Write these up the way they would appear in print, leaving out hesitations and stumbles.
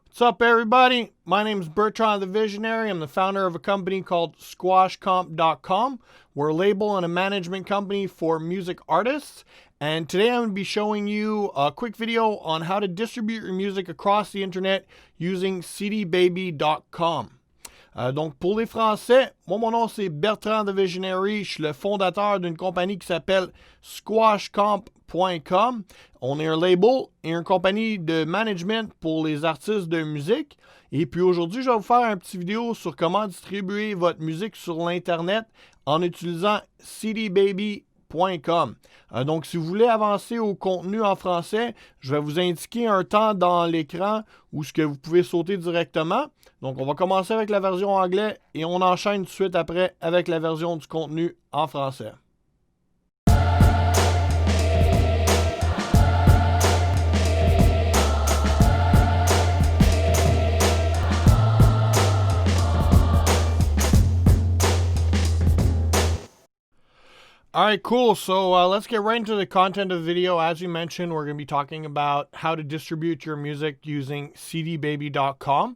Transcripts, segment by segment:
What's up, everybody? My name is Bertrand the Visionary. I'm the founder of a company called squashcomp.com. We're a label and a management company for music artists. And today I'm going to be showing you a quick video on how to distribute your music across the internet using cdbaby.com. Donc, pour les Français, moi, mon nom, c'est Bertrand the Visionary. Je suis le fondateur d'une compagnie qui s'appelle squashcomp.com. On est un label et une compagnie de management pour les artistes de musique. Et puis aujourd'hui, je vais vous faire un petit vidéo sur comment distribuer votre musique sur l'Internet en utilisant cdbaby.com. Donc, si vous voulez avancer au contenu en français, je vais vous indiquer un temps dans l'écran où ce que vous pouvez sauter directement. Donc, on va commencer avec la version anglais et on enchaîne tout de suite après avec la version du contenu en français. All right, cool. So let's get right into the content of the video. As we mentioned, we're going to be talking about how to distribute your music using cdbaby.com.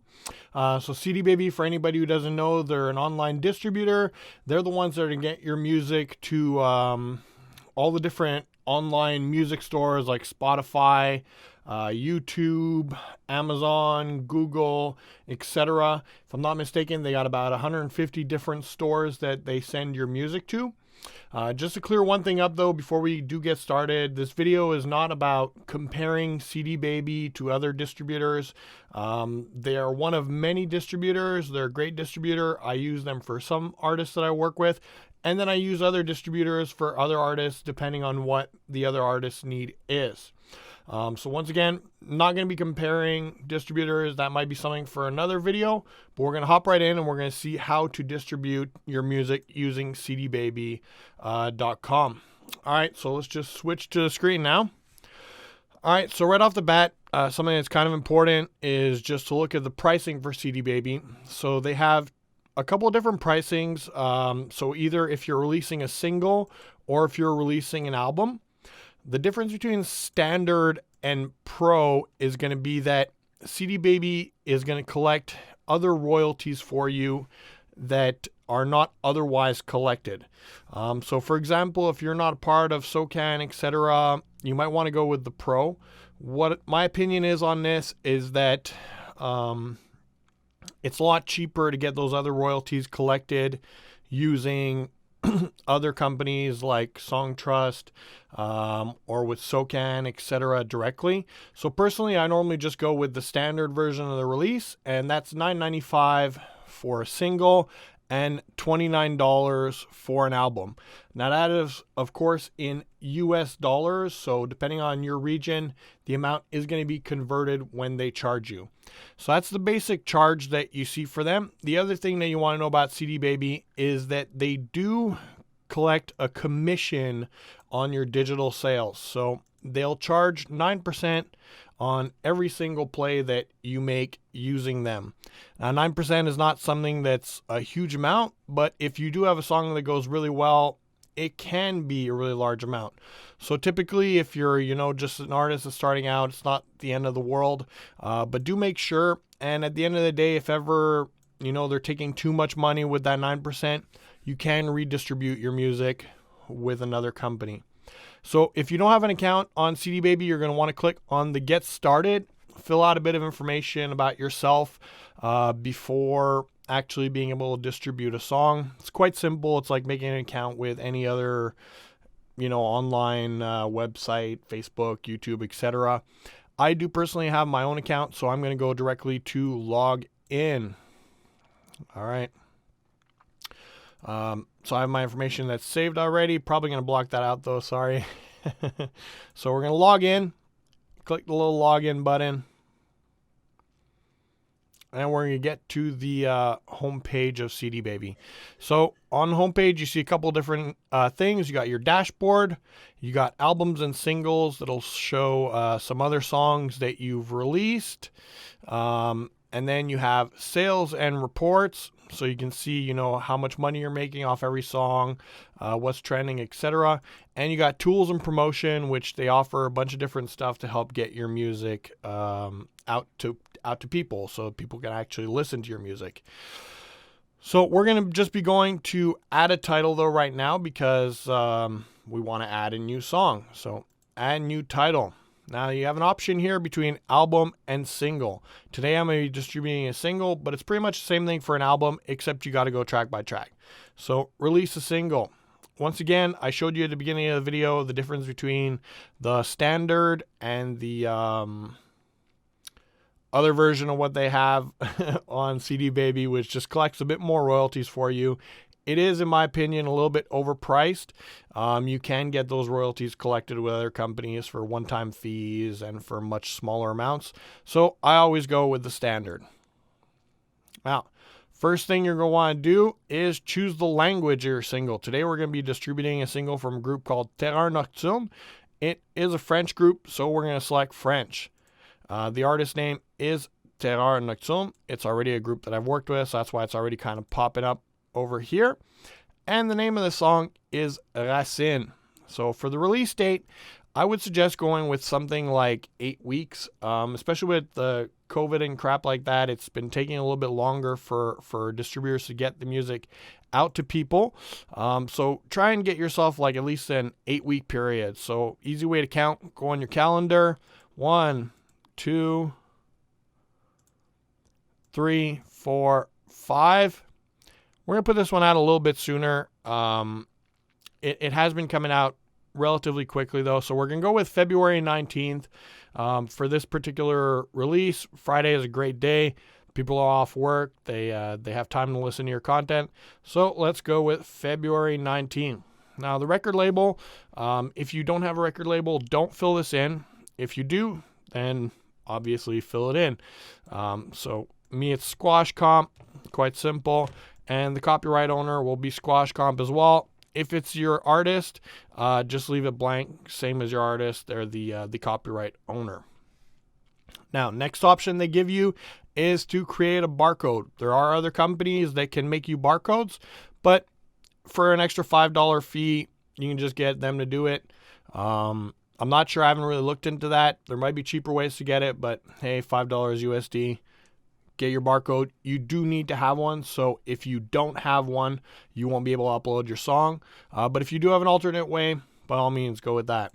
So cdbaby, for anybody who doesn't know, they're an online distributor. They're the ones that are going to get your music to all the different online music stores like Spotify, YouTube, Amazon, Google, etc. If I'm not mistaken, they got about 150 different stores that they send your music to. Just to clear one thing up though, before we do get started, this video is not about comparing cdbaby to other distributors. They are one of many distributors. They're a great distributor. I use them for some artists that I work with, and then I use other distributors for other artists depending on what the other artist's need is. So once again, not going to be comparing distributors. That might be something for another video, but we're going to hop right in and we're going to see how to distribute your music using cdbaby.com. All right, so let's just switch to the screen now. All right, so right off the bat, something that's kind of important is just to look at the pricing for cdbaby. So they have a couple of different pricings. So either if you're releasing a single or if you're releasing an album. The difference between standard and pro is going to be that cdbaby is going to collect other royalties for you that are not otherwise collected. So for example, if you're not a part of SOCAN, etc., you might want to go with the pro. What my opinion is on this is that it's a lot cheaper to get those other royalties collected using other companies like Songtrust or with SOCAN, etc. directly. So personally, I normally just go with the standard version of the release, and that's $9.95 for a single and $29 for an album. Now that is, of course, in US dollars. So depending on your region, the amount is going to be converted when they charge you. So that's the basic charge that you see for them. The other thing that you want to know about cdbaby is that they do collect a commission on your digital sales. So they'll charge 9% on every single play that you make using them. Now, 9% is not something that's a huge amount, but if you do have a song that goes really well, it can be a really large amount. So typically, if you're, just an artist that's starting out, it's not the end of the world, but do make sure. And at the end of the day, if ever, they're taking too much money with that 9%, you can redistribute your music with another company. So if you don't have an account on cdbaby, you're going to want to click on the Get Started, fill out a bit of information about yourself before actually being able to distribute a song. It's quite simple. It's like making an account with any other, online website, Facebook, YouTube, etc. I do personally have my own account, so I'm going to go directly to log in. All right. So I have my information that's saved already. Probably going to block that out though. Sorry. So we're going to log in, click the little login button, and we're going to get to the home page of cdbaby. So on the home page, you see a couple different things. You got your dashboard, you got albums and singles that'll show some other songs that you've released. And then you have sales and reports. So you can see, how much money you're making off every song, what's trending, etc. And you got tools and promotion, which they offer a bunch of different stuff to help get your music out to people, so people can actually listen to your music. So we're going to just be going to add a title though right now, because we want to add a new song. So add new title. Now you have an option here between album and single. Today I'm going to be distributing a single, but it's pretty much the same thing for an album, except you got to go track by track. So release a single. Once again, I showed you at the beginning of the video the difference between the standard and the other version of what they have on CD Baby, which just collects a bit more royalties for you. It is, in my opinion, a little bit overpriced. You can get those royalties collected with other companies for one-time fees and for much smaller amounts. So I always go with the standard. Now, first thing you're going to want to do is choose the language of your single. Today we're going to be distributing a single from a group called Terreur Nocturne. It is a French group, so we're going to select French. The artist name is Terreur Nocturne. It's already a group that I've worked with, so that's why it's already kind of popping up over here. And the name of the song is Racine. So for the release date, I would suggest going with something like 8 weeks, especially with the COVID and crap like that. It's been taking a little bit longer for distributors to get the music out to people. So try and get yourself like at least an 8-week period. So easy way to count, go on your calendar. 1, 2, 3, 4, 5. We're going to put this one out a little bit sooner. It has been coming out relatively quickly, though. So we're going to go with February 19th for this particular release. Friday is a great day. People are off work. They have time to listen to your content. So let's go with February 19th. Now, the record label, if you don't have a record label, don't fill this in. If you do, then obviously fill it in. So me, it's Squash Comp. Quite simple. And the copyright owner will be Squash Comp as well. If it's your artist, just leave it blank, same as your artist. They're the copyright owner. Now, next option they give you is to create a barcode. There are other companies that can make you barcodes, but for an extra $5 fee, you can just get them to do it. I'm not sure. I haven't really looked into that. There might be cheaper ways to get it, but hey, $5 USD. Get your barcode. You do need to have one, so if you don't have one, you won't be able to upload your song. But if you do have an alternate way, by all means, go with that.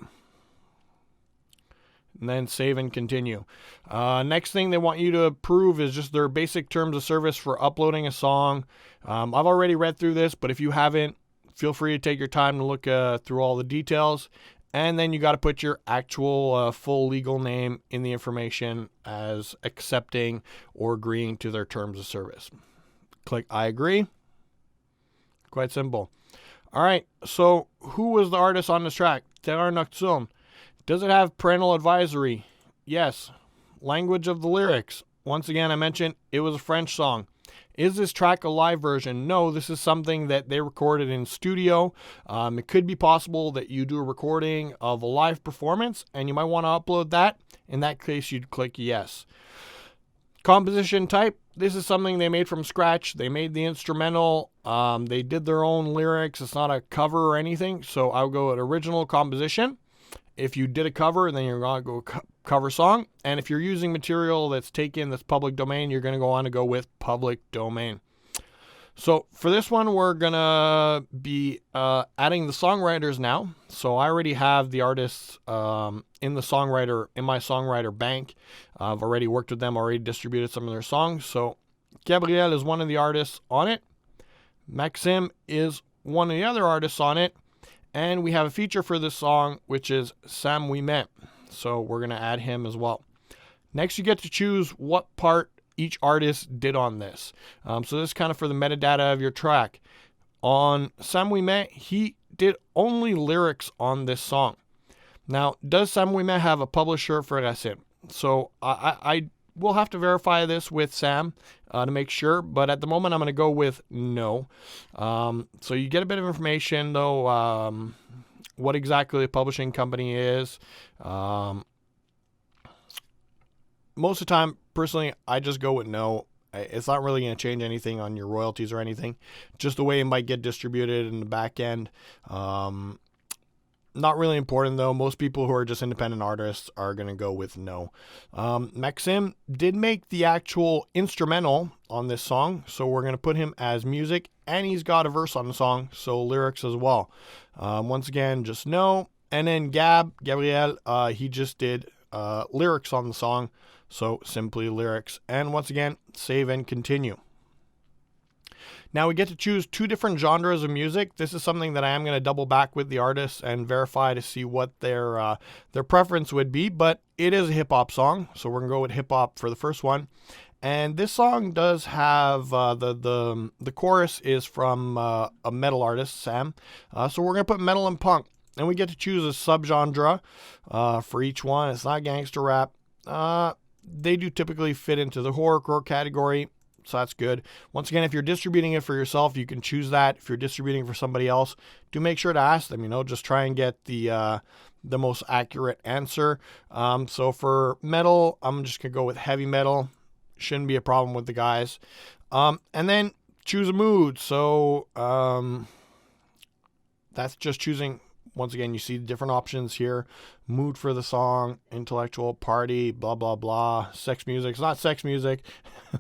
And then save and continue. Next thing they want you to approve is just their basic terms of service for uploading a song. I've already read through this, but if you haven't, feel free to take your time to look through all the details. And then you got to put your actual full legal name in the information as accepting or agreeing to their terms of service. Click I agree. Quite simple. All right, so who was the artist on this track? Terreur Nocturne. Does it have parental advisory? Yes. Language of the lyrics. Once again, I mentioned it was a French song. Is this track a live version? No, this is something that they recorded in studio. It could be possible that you do a recording of a live performance and you might want to upload that. In that case, you'd click yes. Composition type. This is something they made from scratch. They made the instrumental. They did their own lyrics. It's not a cover or anything. So I'll go with original composition. If you did a cover, then you're going to go cover song. And if you're using material that's taken, that's public domain, you're going to go on to go with public domain. So for this one, we're going to be adding the songwriters now. So I already have the artists in my songwriter bank. I've already worked with them, already distributed some of their songs. So Gabriel is one of the artists on it. Maxime is one of the other artists on it. And we have a feature for this song, which is Sam Ouimet. So we're going to add him as well. Next, you get to choose what part each artist did on this. So this is kind of for the metadata of your track. On Sam Ouimet, he did only lyrics on this song. Now, does Sam Ouimet have a publisher for Racine? So I will have to verify this with Sam to make sure, but at the moment I'm going to go with no. So you get a bit of information though, what exactly the publishing company is. Most of the time, personally, I just go with no. It's not really going to change anything on your royalties or anything. Just the way it might get distributed in the back end. Not really important though. Most people who are just independent artists are going to go with no. Maxim did make the actual instrumental on this song, so we're going to put him as music, and he's got a verse on the song, so lyrics as well. Once again, just no. And then Gabriel, he just did lyrics on the song, so simply lyrics. And once again, save and continue. Now we get to choose 2 different genres of music. This is something that I am going to double back with the artists and verify to see what their preference would be, but it is a hip-hop song, so we're going to go with hip-hop for the first one. And this song does have the chorus is from a metal artist, Sam. So we're going to put metal and punk. And we get to choose a subgenre for each one. It's not gangster rap. They do typically fit into the horrorcore category, so that's good. Once again, if you're distributing it for yourself, you can choose that. If you're distributing for somebody else, do make sure to ask them. Just try and get the most accurate answer. So for metal, I'm just gonna go with heavy metal. Shouldn't be a problem with the guys. And then choose a mood. So that's just choosing. Once again, you see the different options here. Mood for the song, intellectual, party, blah, blah, blah. Sex music. It's not sex music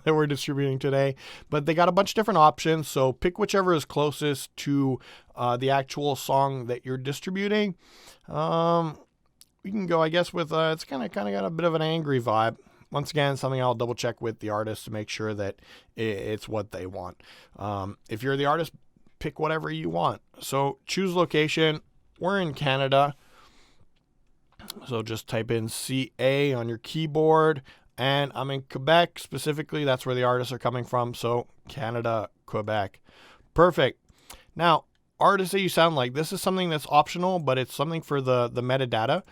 that we're distributing today, but they got a bunch of different options. So pick whichever is closest to the actual song that you're distributing. We can go, I guess, with it's kind of got a bit of an angry vibe. Once again, something I'll double check with the artist to make sure that it's what they want. If you're the artist, pick whatever you want. So choose location. We're in Canada, so just type in CA on your keyboard, and I'm in Quebec specifically. That's where the artists are coming from, so Canada, Quebec. Perfect. Now, artists that you sound like, this is something that's optional, but it's something for the metadata.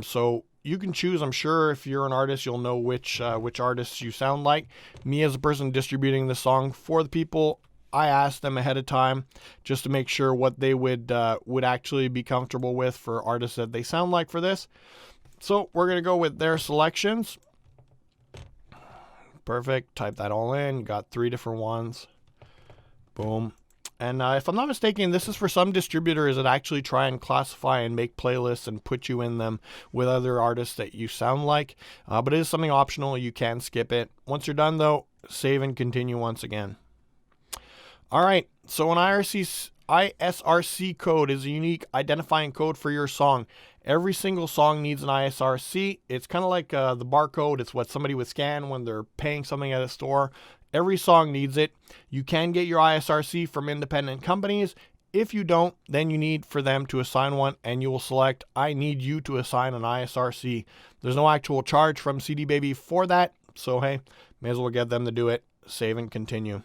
So you can choose. I'm sure if you're an artist, you'll know which artists you sound like. Me as a person distributing the song for the people, I asked them ahead of time just to make sure what they would actually be comfortable with for artists that they sound like for this. So we're going to go with their selections. Perfect. Type that all in. Got 3 different ones. Boom. And if I'm not mistaken, this is for some distributors that actually try and classify and make playlists and put you in them with other artists that you sound like. But it is something optional. You can skip it. Once you're done, though, save and continue once again. All right, so an ISRC code is a unique identifying code for your song. Every single song needs an ISRC. It's kind of like the barcode. It's what somebody would scan when they're paying something at a store. Every song needs it. You can get your ISRC from independent companies. If you don't, then you need for them to assign one, and you will select, I need you to assign an ISRC. There's no actual charge from CD Baby for that, so hey, may as well get them to do it. Save and continue.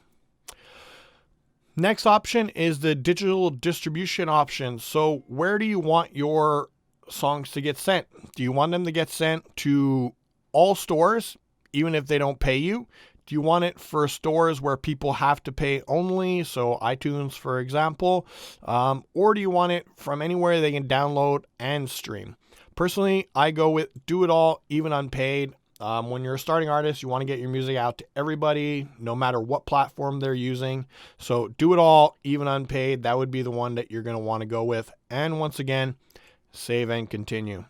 Next option is the digital distribution option. So where do you want your songs to get sent? Do you want them to get sent to all stores, even if they don't pay you? Do you want it for stores where people have to pay only, so iTunes, for example? Or do you want it from anywhere they can download and stream? Personally, I go with do it all, even unpaid. When you're a starting artist, you want to get your music out to everybody, no matter what platform they're using. So do it all, even unpaid. That would be the one that you're going to want to go with. And once again, save and continue.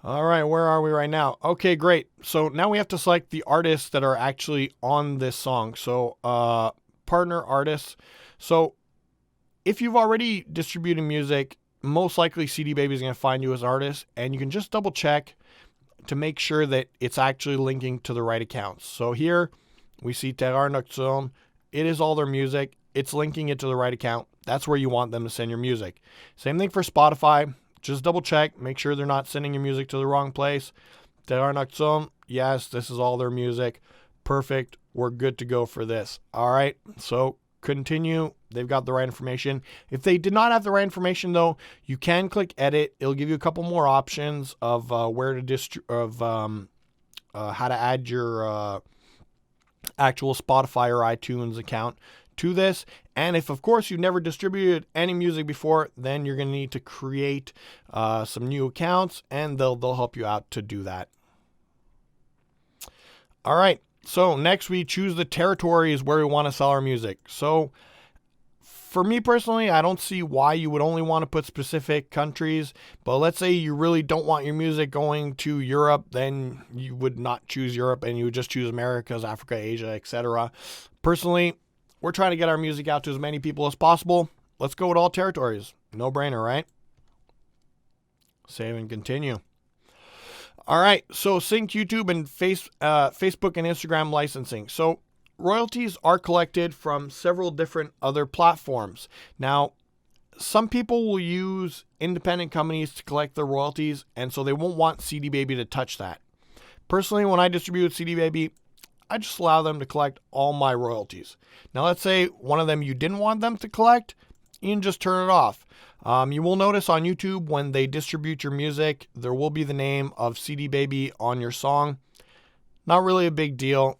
All right, where are we right now? Okay, great. So now we have to select the artists that are actually on this song. So partner artists. So if you've already distributed music, most likely CD Baby is going to find you as an artist, and you can just double check to make sure that it's actually linking to the right accounts. So here we see Terreur Nocturne. It is all their music. It's linking it to the right account. That's where you want them to send your music. Same thing for Spotify. Just double check. Make sure they're not sending your music to the wrong place. Terreur Nocturne. Yes, this is all their music. Perfect. We're good to go for this. All right. So continue. They've got the right information. If they did not have the right information, though, you can click edit. It'll give you a couple more options of where to how to add your actual Spotify or iTunes account to this. And if, of course, you've never distributed any music before, then you're going to need to create some new accounts, and they'll help you out to do that. All right. So next we choose the territories where we want to sell our music. So for me personally, I don't see why you would only want to put specific countries, but let's say you really don't want your music going to Europe, then you would not choose Europe and you would just choose Americas, Africa, Asia, etc. Personally, we're trying to get our music out to as many people as possible. Let's go with all territories. No brainer, right? Save and continue. All right, so sync YouTube and Facebook and Instagram licensing. So royalties are collected from several different other platforms. Now, some people will use independent companies to collect their royalties, and so they won't want CD Baby to touch that. Personally, when I distribute with CD Baby, I just allow them to collect all my royalties. Now, let's say one of them you didn't want them to collect, you can just turn it off. You will notice on YouTube when they distribute your music, there will be the name of CD Baby on your song. Not really a big deal.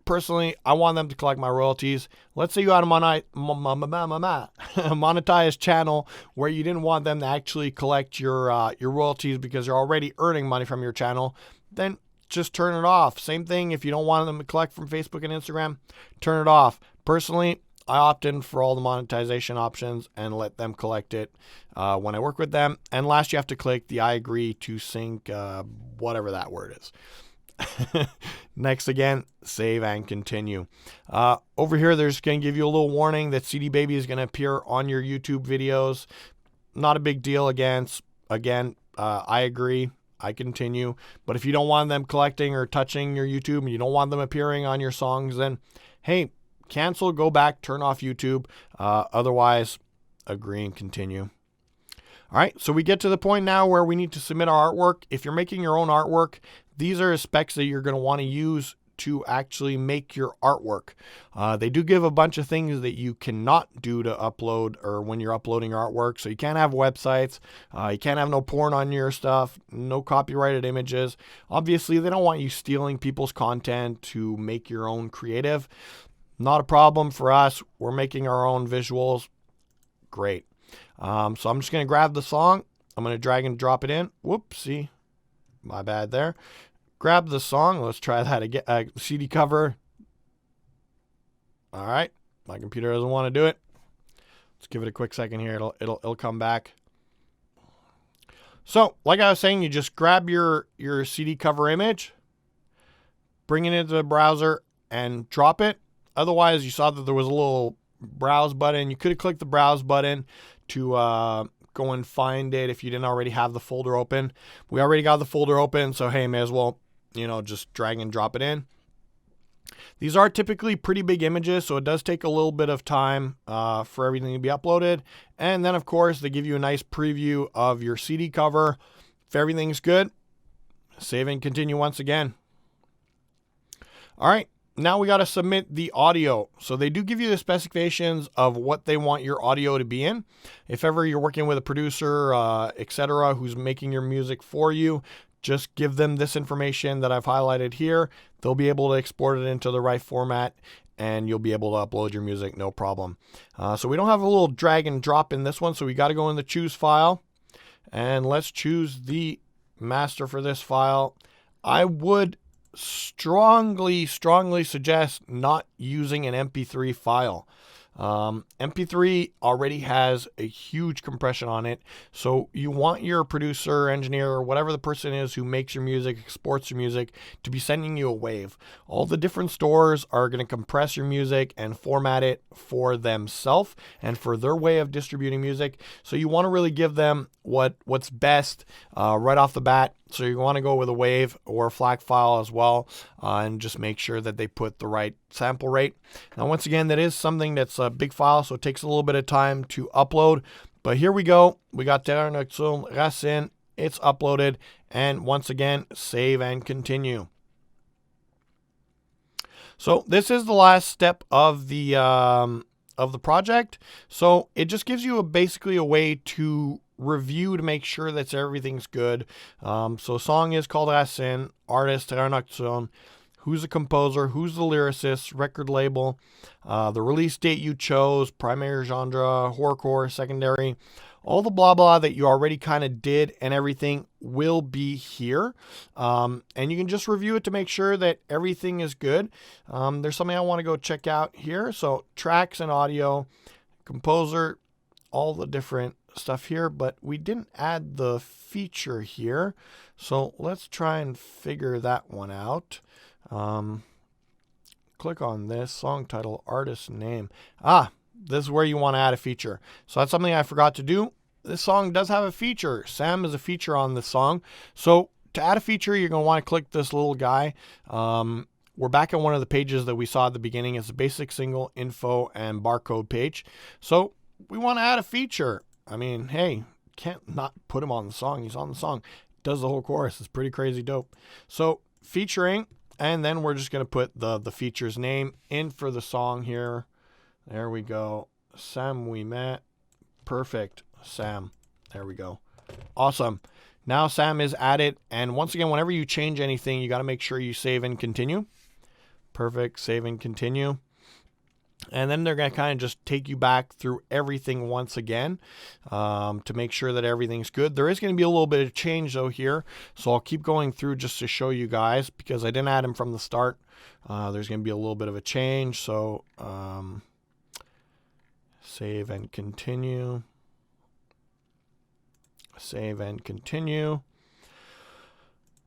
Personally, I want them to collect my royalties. Let's say you had a monetized channel where you didn't want them to actually collect your royalties because you're already earning money from your channel, then just turn it off. Same thing if you don't want them to collect from Facebook and Instagram, turn it off. Personally, I opt in for all the monetization options and let them collect it when I work with them. And last, you have to click the I agree to sync, whatever that word is. Next, again, save and continue. Over here, they're just going to give you a little warning that CD Baby is going to appear on your YouTube videos. Not a big deal. Again, I agree. I continue. But if you don't want them collecting or touching your YouTube and you don't want them appearing on your songs, then hey, cancel, go back, turn off YouTube. Otherwise, agree and continue. All right, so we get to the point now where we need to submit our artwork. If you're making your own artwork, these are specs that you're going to want to use to actually make your artwork. They do give a bunch of things that you cannot do to upload or when you're uploading your artwork. So you can't have websites. You can't have no porn on your stuff, no copyrighted images. Obviously, they don't want you stealing people's content to make your own creative. Not a problem for us. We're making our own visuals. Great. So I'm just going to grab the song. I'm going to drag and drop it in. Whoopsie. My bad there. Grab the song. Let's try that again. CD cover. All right. My computer doesn't want to do it. Let's give it a quick second here. It'll come back. So, like I was saying, you just grab your CD cover image, bring it into the browser, and drop it. Otherwise, you saw that there was a little browse button. You could have clicked the browse button to go and find it if you didn't already have the folder open. We already got the folder open, so hey, may as well, just drag and drop it in. These are typically pretty big images, so it does take a little bit of time for everything to be uploaded. And then, of course, they give you a nice preview of your CD cover. If everything's good, save and continue once again. All right. Now we got to submit the audio. So they do give you the specifications of what they want your audio to be in. If ever you're working with a producer, etc., who's making your music for you, just give them this information that I've highlighted here. They'll be able to export it into the right format and you'll be able to upload your music, no problem. So we don't have a little drag and drop in this one, so we got to go in the choose file and let's choose the master for this file. I would strongly suggest not using an MP3 file. MP3 already has a huge compression on it, so you want your producer, engineer, or whatever the person is who makes your music, exports your music, to be sending you a wave. All the different stores are going to compress your music and format it for themselves and for their way of distributing music. So you want to really give them what's best right off the bat. So you want to go with a wave or a FLAC file as well, and just make sure that they put the right sample rate. Now, once again, that is something that's a big file, so it takes a little bit of time to upload. But here we go. We got Terre Nocturne, Racine. It's uploaded. And once again, save and continue. So this is the last step of the project. So it just gives you basically a way to review to make sure that everything good. So song is called Racine, artist Terre Nocturne. who's the composer, who's the lyricist, record label, the release date you chose, primary genre, horrorcore, secondary, all the blah blah that you already kind of did and everything will be here. And you can just review it to make sure that everything is good. There's something I want to go check out here. So tracks and audio, composer, all the different stuff here, but we didn't add the feature here. So let's try and figure that one out. Click on this, song title, artist name. This is where you want to add a feature. So that's something I forgot to do. This song does have a feature. Sam is a feature on this song. So to add a feature, you're going to want to click this little guy. We're back on one of the pages that we saw at the beginning. It's a basic single, info, and barcode page. So we want to add a feature. I mean, hey, can't not put him on the song. He's on the song. Does the whole chorus. It's pretty crazy dope. So featuring, and then we're just going to put the feature's name in for the song here. There we go. Sam we met. Perfect. Sam. There we go. Awesome. Now Sam is added. And once again, whenever you change anything, you got to make sure you save and continue. Perfect. Save and continue. And then they're going to kind of just take you back through everything once again to make sure that everything's good. There is going to be a little bit of change though here. So I'll keep going through just to show you guys because I didn't add them from the start. There's going to be a little bit of a change. So save and continue. Save and continue.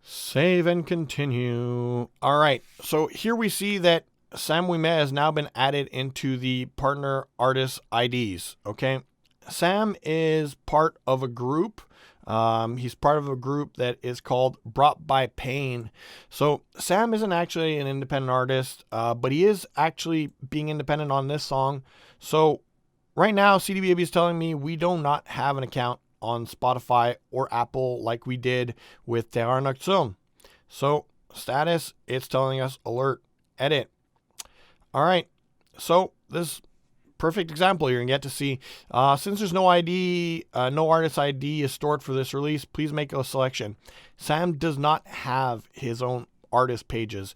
Save and continue. All right. So here we see that Sam We Met has now been added into the partner artist IDs. Okay. Sam is part of a group. He's part of a group that is called Brought by Pain. So Sam isn't actually an independent artist, but he is actually being independent on this song. So right now, CD Baby is telling me we do not have an account on Spotify or Apple like we did with Der Nocturne. So status, it's telling us alert, edit. All right. So this perfect example you're going to get to see. Since there's no ID, no artist ID is stored for this release, please make a selection. Sam does not have his own artist pages.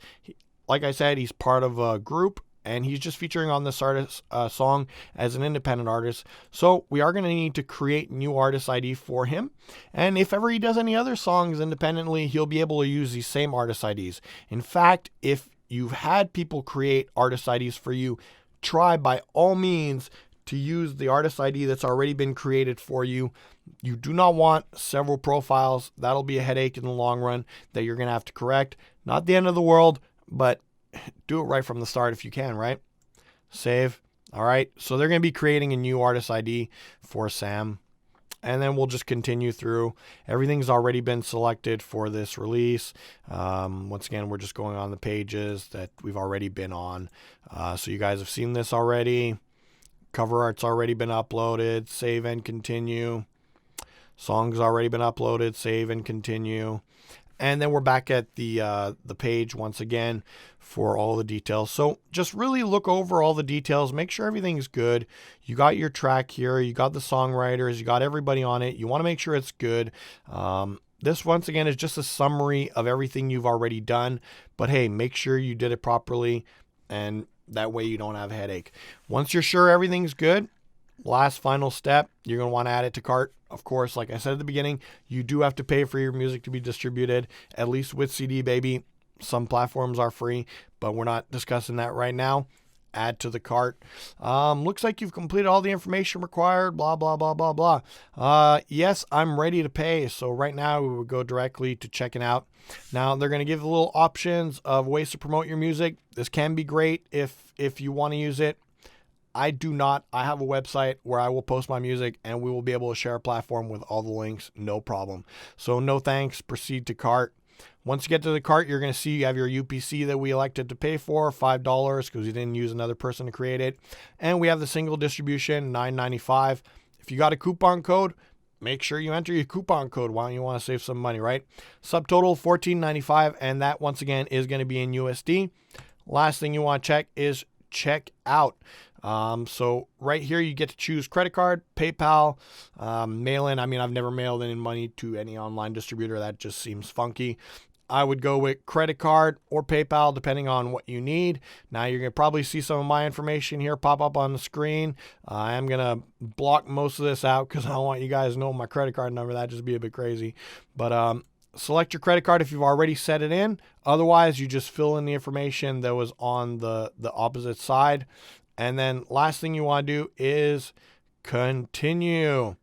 Like I said, he's part of a group and he's just featuring on this artist song as an independent artist. So we are going to need to create new artist ID for him. And if ever he does any other songs independently, he'll be able to use these same artist IDs. In fact, if you've had people create artist IDs for you, try by all means to use the artist ID that's already been created for you. You do not want several profiles. That'll be a headache in the long run that you're going to have to correct. Not the end of the world, but do it right from the start if you can, right? Save. All right. So they're going to be creating a new artist ID for Sam. And then we'll just continue through. Everything's already been selected for this release. Once again, we're just going on the pages that we've already been on. So you guys have seen this already. Cover art's already been uploaded. Save and continue. Song's already been uploaded. Save and continue. And then we're back at the page once again for all the details. So just really look over all the details. Make sure everything's good. You got your track here. You got the songwriters. You got everybody on it. You want to make sure it's good. This, once again, is just a summary of everything you've already done. But, hey, make sure you did it properly. And that way you don't have a headache. Once you're sure everything's good, last final step, you're going to want to add it to cart. Of course, like I said at the beginning, you do have to pay for your music to be distributed, at least with CD Baby. Some platforms are free, but we're not discussing that right now. Add to the cart. Looks like you've completed all the information required, blah, blah, blah, blah, blah. Yes, I'm ready to pay. So right now we would go directly to checking out. Now they're going to give little options of ways to promote your music. This can be great if you want to use it. I do not. I have a website where I will post my music and we will be able to share a platform with all the links. No problem. So no thanks. Proceed to cart. Once you get to the cart, you're going to see you have your UPC that we elected to pay for, $5, because we didn't use another person to create it. And we have the single distribution, $9.95. If you got a coupon code, make sure you enter your coupon code. Why don't you want to save some money, right? Subtotal, $14.95. And that, once again, is going to be in USD. Last thing you want to check is check out. So right here, you get to choose credit card, PayPal, mail in. I mean, I've never mailed in money to any online distributor. That just seems funky. I would go with credit card or PayPal, depending on what you need. Now, you're going to probably see some of my information here pop up on the screen. I am going to block most of this out because I don't want you guys to know my credit card number. That'd just be a bit crazy. But select your credit card if you've already set it in. Otherwise, you just fill in the information that was on the opposite side. And then last thing you want to do is continue.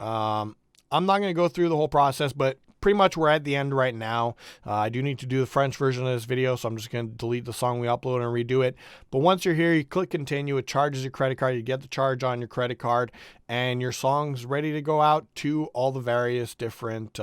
I'm not going to go through the whole process, but pretty much we're at the end right now. I do need to do the French version of this video, so I'm just going to delete the song we uploaded and redo it. But once you're here, you click continue. It charges your credit card. You get the charge on your credit card, and your song's ready to go out to all the various different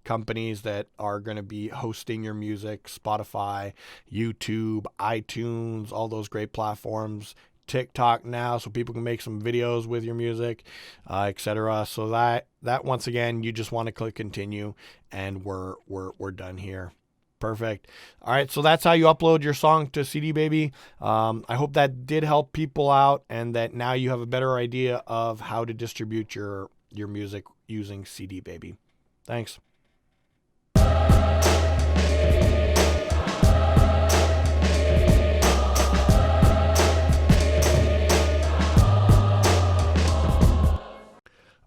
companies that are going to be hosting your music: Spotify, YouTube, iTunes, all those great platforms. TikTok now, so people can make some videos with your music, etc. So that once again, you just want to click continue, and we're done here. Perfect. All right, so that's how you upload your song to CD Baby. I hope that did help people out, and that now you have a better idea of how to distribute your music using CD Baby. Thanks.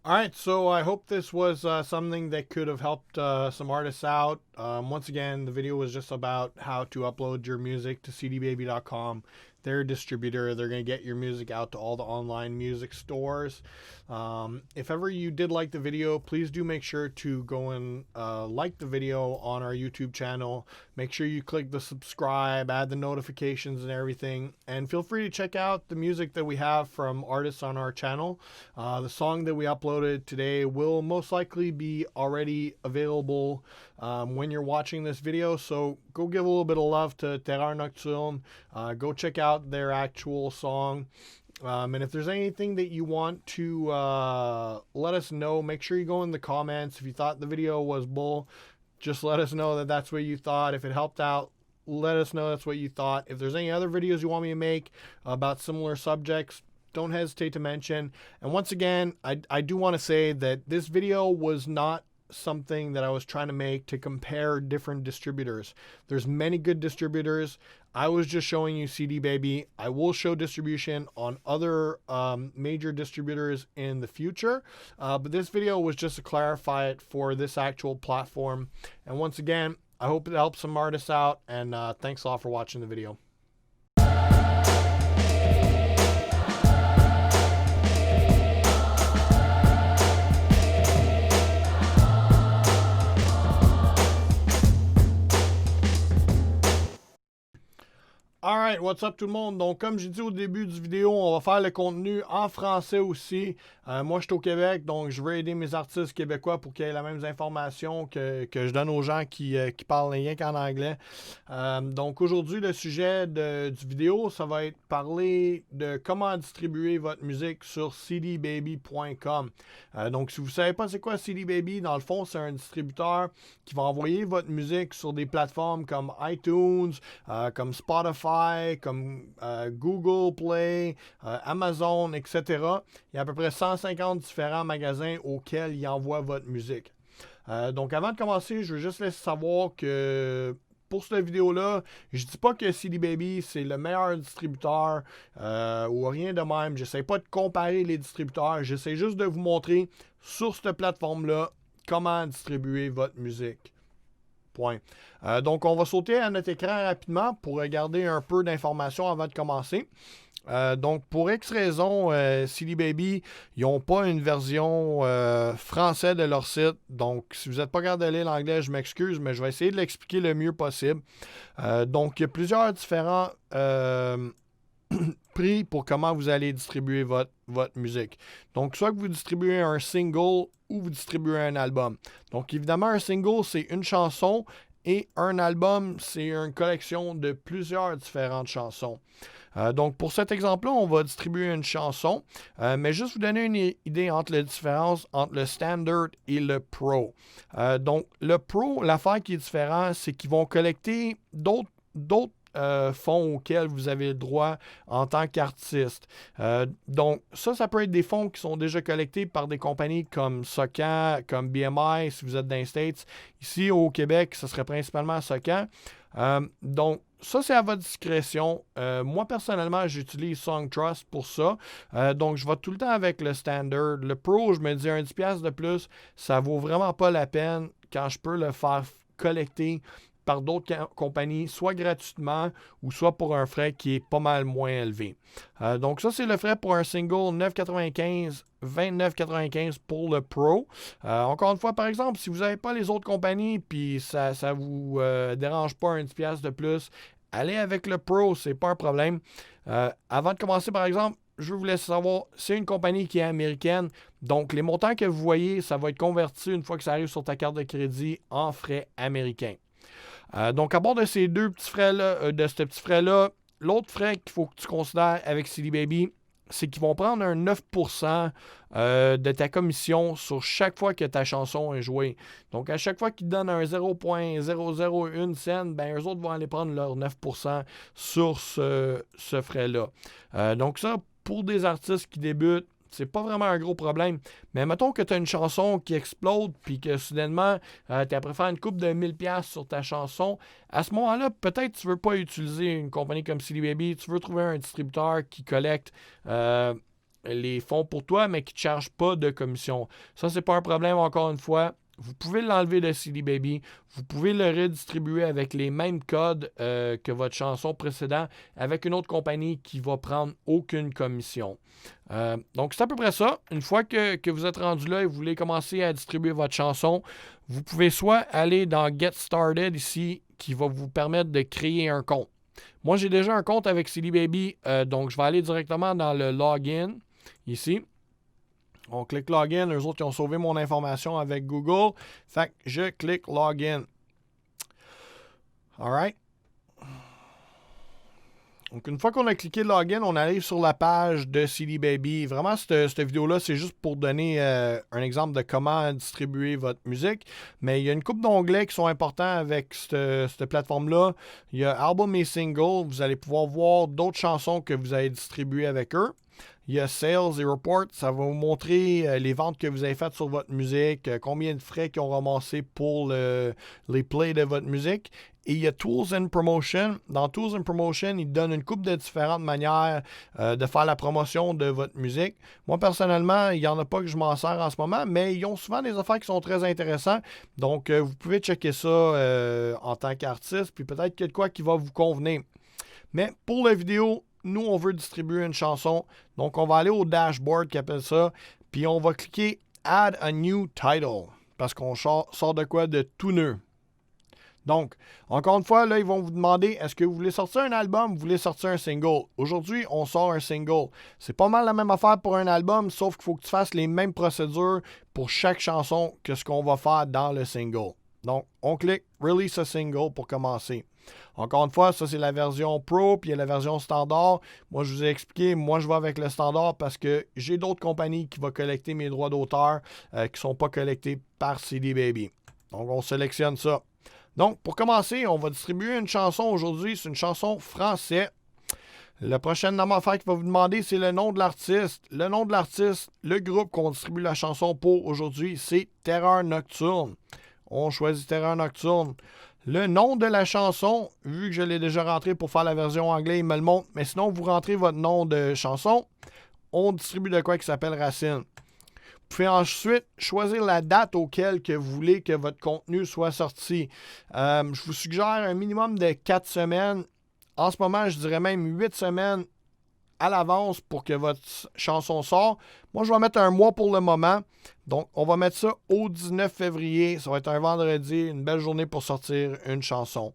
All right, so I hope this was something that could have helped some artists out. Once again, the video was just about how to upload your music to cdbaby.com. They're a distributor. They're going to get your music out to all the online music stores. If ever you did like the video, please do make sure to go and like the video on our YouTube channel. Make sure you click the subscribe, add the notifications and everything. And feel free to check out the music that we have from artists on our channel. The song that we uploaded today will most likely be already available when you're watching this video. So go give a little bit of love to Terreur Nocturne. Go check out their actual song. And if there's anything that you want to let us know, make sure you go in the comments. If you thought the video was bull, just let us know that that's what you thought. If it helped out, let us know that's what you thought. If there's any other videos you want me to make about similar subjects, don't hesitate to mention. And once again, I do want to say that this video was not something that I was trying to make to compare different distributors. There's many good distributors. I was just showing you CD Baby. I will show distribution on other major distributors in the future, but this video was just to clarify it for this actual platform. And once again, I hope it helps some artists out, and thanks a lot for watching the video. Alright, what's up tout le monde? Donc, comme j'ai dit au début du vidéo, on va faire le contenu en français aussi. Moi, je suis au Québec, donc je veux aider mes artistes québécois pour qu'ils aient les mêmes informations que je donne aux gens qui parlent rien qu'en anglais. Donc, aujourd'hui, le sujet du vidéo, ça va être parler de comment distribuer votre musique sur cdbaby.com. Donc, si vous ne savez pas c'est quoi CD Baby, dans le fond, c'est un distributeur qui va envoyer votre musique sur des plateformes comme iTunes, comme Spotify, comme Google Play, Amazon, etc. Il y a à peu près 150 différents magasins auxquels il envoie votre musique. Donc, avant de commencer, je veux juste laisser savoir que pour cette vidéo-là, je dis pas que CD Baby c'est le meilleur distributeur ou rien de même. J'essaie pas de comparer les distributeurs. J'essaie juste de vous montrer sur cette plateforme-là comment distribuer votre musique. Point. Donc, on va sauter à notre écran rapidement pour regarder un peu d'informations avant de commencer. Donc, pour X raison, CD Baby, ils n'ont pas une version française de leur site. Donc, si vous n'êtes pas capable de lire l'anglais, je m'excuse, mais je vais essayer de l'expliquer le mieux possible. Donc, il y a plusieurs différents prix pour comment vous allez distribuer votre musique. Donc, soit que vous distribuez un single ou vous distribuez un album. Donc, évidemment, un single, c'est une chanson et un album, c'est une collection de plusieurs différentes chansons. Donc, pour cet exemple-là, on va distribuer une chanson, mais juste vous donner une idée entre la différence entre le Standard et le Pro. Donc, le Pro, l'affaire qui est différente, c'est qu'ils vont collecter d'autres fonds auxquels vous avez le droit en tant qu'artiste. Donc, ça peut être des fonds qui sont déjà collectés par des compagnies comme Socan, comme BMI, si vous êtes dans les States. Ici, au Québec, ce serait principalement Socan. Donc, ça, c'est à votre discrétion. Moi, personnellement, j'utilise SongTrust pour ça. Donc, je vais tout le temps avec le standard. Le Pro, je me dis un 10$ de plus, ça vaut vraiment pas la peine quand je peux le faire collecter par d'autres compagnies, soit gratuitement ou soit pour un frais qui est pas mal moins élevé. Donc ça, c'est le frais pour un single 9,95, 29,95 pour le Pro. Encore une fois, par exemple, si vous n'avez pas les autres compagnies puis ça ne vous dérange pas un 10$ de plus, allez avec le Pro, c'est pas un problème. Avant de commencer, par exemple, je veux vous laisser savoir, c'est une compagnie qui est américaine. Donc, les montants que vous voyez, ça va être converti une fois que ça arrive sur ta carte de crédit en frais américains. Donc, à bord de ces deux petits frais-là, de ce petit frais-là, l'autre frais qu'il faut que tu considères avec CD Baby, c'est qu'ils vont prendre un 9% de ta commission sur chaque fois que ta chanson est jouée. Donc, à chaque fois qu'ils te donnent un 0,001 cent, ben, eux autres vont aller prendre leur 9% sur ce frais-là. Donc, ça, pour des artistes qui débutent, c'est pas vraiment un gros problème. Mais mettons que tu as une chanson qui explose puis que soudainement, tu as préféré une coupe de 1000$ sur ta chanson. À ce moment-là, peut-être tu veux pas utiliser une compagnie comme CD Baby. Tu veux trouver un distributeur qui collecte les fonds pour toi, mais qui ne te charge pas de commission. Ça, c'est pas un problème, encore une fois. Vous pouvez l'enlever de CD Baby. Vous pouvez le redistribuer avec les mêmes codes que votre chanson précédente avec une autre compagnie qui va prendre aucune commission. Donc, c'est à peu près ça. Une fois que vous êtes rendu là et vous voulez commencer à distribuer votre chanson, vous pouvez soit aller dans Get Started ici, qui va vous permettre de créer un compte. Moi, j'ai déjà un compte avec CD Baby, donc je vais aller directement dans le Login ici. On clique Login. Eux autres, ils ont sauvé mon information avec Google. Fait que je clique Login. Alright. Donc, une fois qu'on a cliqué Login, on arrive sur la page de CD Baby. Vraiment, cette vidéo-là, c'est juste pour donner un exemple de comment distribuer votre musique. Mais il y a une couple d'onglets qui sont importants avec cette plateforme-là. Il y a Album et Single. Vous allez pouvoir voir d'autres chansons que vous avez distribuées avec eux. Il y a Sales et Report, ça va vous montrer les ventes que vous avez faites sur votre musique, combien de frais qu'ils ont ramassé pour les plays de votre musique. Et il y a Tools and Promotion. Dans Tools and Promotion, ils donnent une couple de différentes manières de faire la promotion de votre musique. Moi, personnellement, il n'y en a pas que je m'en sers en ce moment, mais ils ont souvent des affaires qui sont très intéressantes. Donc, vous pouvez checker ça en tant qu'artiste, puis peut-être qu'il y a de quoi qui va vous convenir. Mais pour la vidéo, nous, on veut distribuer une chanson. Donc, on va aller au dashboard qui appelle ça. Puis, on va cliquer Add a new title. Parce qu'on sort de quoi? De tout neuf. Donc, encore une fois, là, ils vont vous demander, est-ce que vous voulez sortir un album ou vous voulez sortir un single? Aujourd'hui, on sort un single. C'est pas mal la même affaire pour un album, sauf qu'il faut que tu fasses les mêmes procédures pour chaque chanson que ce qu'on va faire dans le single. Donc, on clique Release a single pour commencer. Encore une fois, ça c'est la version Pro, puis il y a la version standard. Moi, je vous ai expliqué, moi je vais avec le standard parce que j'ai d'autres compagnies qui vont collecter mes droits d'auteur qui ne sont pas collectés par CD Baby. Donc, on sélectionne ça. Donc, pour commencer, on va distribuer une chanson aujourd'hui. C'est une chanson française. La prochaine affaire qu'il va vous demander, c'est le nom de l'artiste. Le nom de l'artiste, le groupe qu'on distribue la chanson pour aujourd'hui, c'est Terreur Nocturne. On choisit Terreur Nocturne. Le nom de la chanson, vu que je l'ai déjà rentré pour faire la version anglaise, il me le montre. Mais sinon, vous rentrez votre nom de chanson. On distribue de quoi qui s'appelle Racine. Vous pouvez ensuite choisir la date auquel que vous voulez que votre contenu soit sorti. Je vous suggère un minimum de 4 semaines. En ce moment, je dirais même 8 semaines à l'avance pour que votre chanson sorte. Moi, je vais mettre un mois pour le moment. Donc, on va mettre ça au 19 février. Ça va être un vendredi, une belle journée pour sortir une chanson.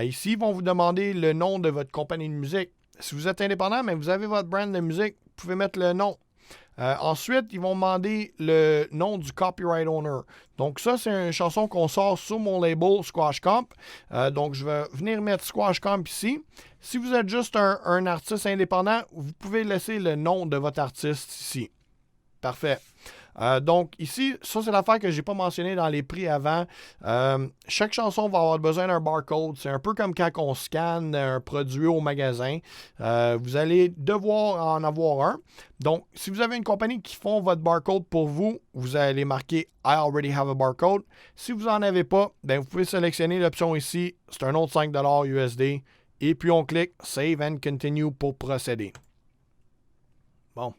Ici, ils vont vous demander le nom de votre compagnie de musique. Si vous êtes indépendant, mais vous avez votre brand de musique, vous pouvez mettre le nom. Ensuite, ils vont demander le nom du copyright owner. Donc ça, c'est une chanson qu'on sort sur mon label Squash Comp. Donc je vais venir mettre Squash Comp ici. Si vous êtes juste un artiste indépendant, vous pouvez laisser le nom de votre artiste ici. Parfait. Donc ici, ça c'est l'affaire que j'ai pas mentionné dans les prix avant. Chaque chanson va avoir besoin d'un barcode. C'est un peu comme quand on scanne un produit au magasin. Vous allez devoir en avoir un. Donc, si vous avez une compagnie qui font votre barcode pour vous, vous allez marquer I already have a barcode. Si vous n'en avez pas, ben, vous pouvez sélectionner l'option ici. C'est un autre 5 $ USD. Et puis, on clique Save and Continue pour procéder. Bon.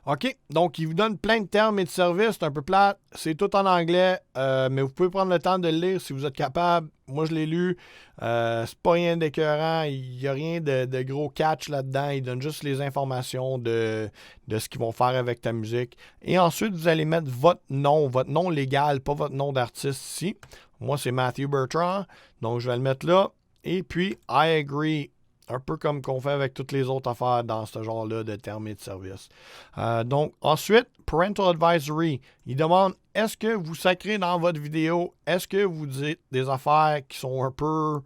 OK, donc il vous donne plein de termes et de services, c'est un peu plate, c'est tout en anglais, mais vous pouvez prendre le temps de le lire si vous êtes capable. Moi, je l'ai lu, c'est pas rien d'écœurant, il n'y a rien de gros catch là-dedans, il donne juste les informations de ce qu'ils vont faire avec ta musique. Et ensuite, vous allez mettre votre nom légal, pas votre nom d'artiste ici. Moi, c'est Matthew Bertrand, donc je vais le mettre là. Et puis, I agree. Un peu comme qu'on fait avec toutes les autres affaires dans ce genre-là de termes et de services. Donc, ensuite, Parental Advisory. Il demande, est-ce que vous sacrez dans votre vidéo? Est-ce que vous dites des affaires qui sont un peu...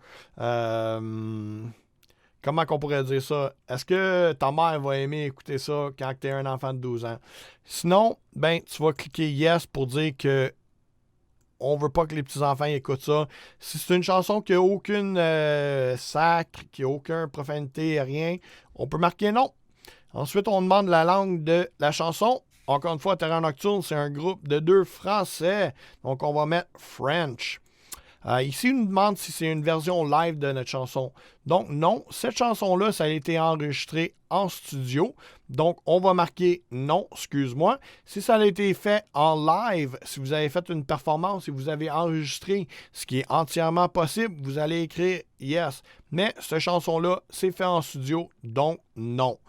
comment qu'on pourrait dire ça? Est-ce que ta mère va aimer écouter ça quand tu es un enfant de 12 ans? Sinon, ben, tu vas cliquer Yes pour dire que on veut pas que les petits-enfants écoutent ça. Si c'est une chanson qui n'a aucune sacre, qui n'a aucune profanité, rien, on peut marquer non. Ensuite, on demande la langue de la chanson. Encore une fois, Terreur Nocturne, c'est un groupe de 2 Français. Donc, on va mettre French. Ici, il nous demande si c'est une version live de notre chanson. Donc, non, cette chanson-là, ça a été enregistré en studio. Donc, on va marquer non, excuse-moi. Si ça a été fait en live, si vous avez fait une performance et vous avez enregistré, ce qui est entièrement possible, vous allez écrire yes. Mais cette chanson-là, c'est fait en studio, donc non.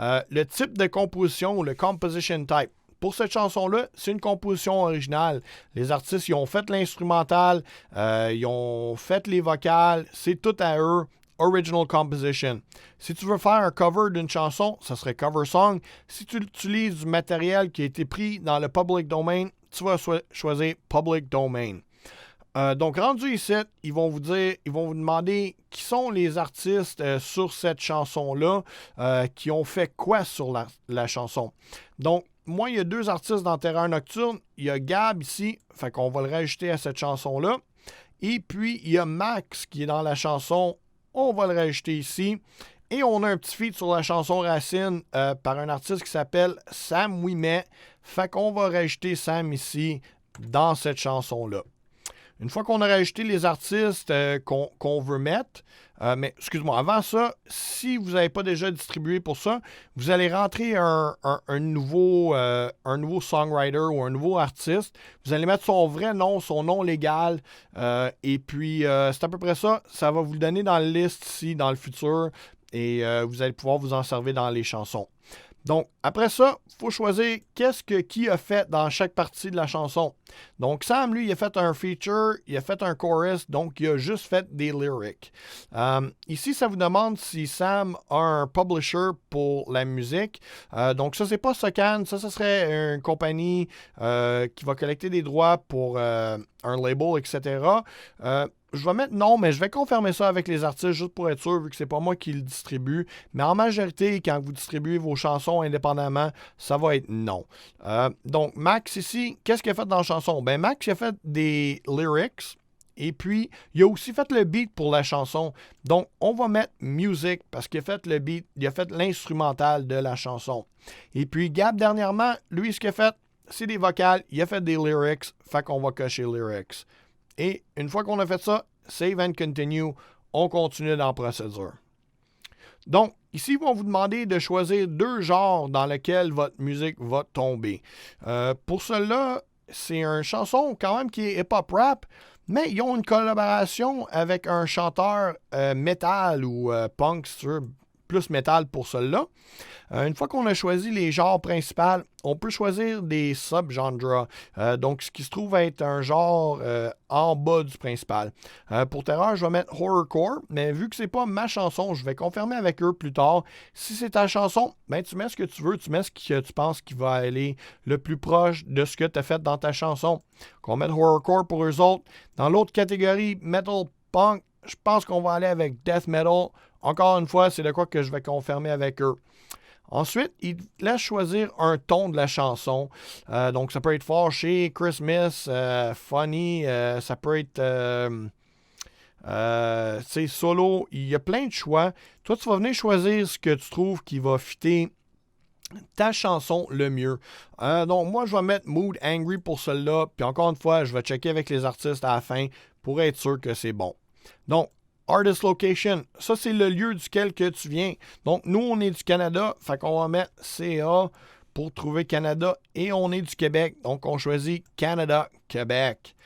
Le type de composition, le composition type. Pour cette chanson-là, c'est une composition originale. Les artistes, ils ont fait l'instrumental, ils ont fait les vocales, c'est tout à eux. Original composition. Si tu veux faire un cover d'une chanson, ça serait cover song. Si tu utilises du matériel qui a été pris dans le public domain, tu vas choisir public domain. Donc, rendu ici, ils vont vous demander qui sont les artistes sur cette chanson-là, qui ont fait quoi sur la chanson. Donc, moi, il y a 2 artistes dans Terreur Nocturne. Il y a Gab ici, fait qu'on va le rajouter à cette chanson-là. Et puis, il y a Max qui est dans la chanson. On va le rajouter ici. Et on a un petit feat sur la chanson Racine par un artiste qui s'appelle Sam Ouimet. Fait qu'on va rajouter Sam ici dans cette chanson-là. Une fois qu'on a rajouté les artistes qu'on veut mettre, mais excuse-moi, avant ça, si vous n'avez pas déjà distribué pour ça, vous allez rentrer un nouveau songwriter ou un nouveau artiste. Vous allez mettre son vrai nom, son nom légal, et puis c'est à peu près ça. Ça va vous le donner dans la liste ici, dans le futur, et vous allez pouvoir vous en servir dans les chansons. Donc, après ça, il faut choisir qui a fait dans chaque partie de la chanson. Donc, Sam, lui, il a fait un feature, il a fait un chorus, donc il a juste fait des lyrics. Ici, ça vous demande si Sam a un publisher pour la musique. Donc, ça, c'est pas Socan, ça serait une compagnie qui va collecter des droits pour un label, etc. Je vais mettre non, mais je vais confirmer ça avec les artistes juste pour être sûr, vu que c'est pas moi qui le distribue. Mais en majorité, quand vous distribuez vos chansons indépendamment, ça va être non. Donc, Max ici, qu'est-ce qu'il a fait dans la chanson? Ben, Max, il a fait des lyrics. Et puis, il a aussi fait le beat pour la chanson. Donc, on va mettre musique parce qu'il a fait le beat, il a fait l'instrumental de la chanson. Et puis, Gab, dernièrement, lui, ce qu'il a fait, c'est des vocales, il a fait des lyrics, fait qu'on va cocher lyrics. Et une fois qu'on a fait ça, Save and Continue, on continue dans la procédure. Donc, ici, ils vont vous demander de choisir 2 genres dans lesquels votre musique va tomber. Pour cela, c'est une chanson quand même qui est hip-hop rap, mais ils ont une collaboration avec un chanteur metal ou punk, si tu veux, plus métal pour cela. Une fois qu'on a choisi les genres principaux, on peut choisir des sub-genres. Donc, ce qui se trouve être un genre en bas du principal. Pour Terreur, je vais mettre horrorcore, mais vu que c'est pas ma chanson, je vais confirmer avec eux plus tard. Si c'est ta chanson, ben tu mets ce que tu veux, tu mets ce que tu penses qui va aller le plus proche de ce que tu as fait dans ta chanson. Qu'on mette horrorcore pour eux autres. Dans l'autre catégorie, metal punk, je pense qu'on va aller avec death metal. Encore une fois, c'est de quoi que je vais confirmer avec eux. Ensuite, il laisse choisir un ton de la chanson. Donc, ça peut être fâché, Christmas, funny, ça peut être solo. Il y a plein de choix. Toi, tu vas venir choisir ce que tu trouves qui va fitter ta chanson le mieux. Donc, moi, je vais mettre Mood Angry pour celle-là. Puis encore une fois, je vais checker avec les artistes à la fin pour être sûr que c'est bon. Donc, Artist Location, ça c'est le lieu duquel que tu viens. Donc, nous, on est du Canada, fait qu'on va mettre CA pour trouver Canada et on est du Québec. Donc, on choisit Canada, Québec.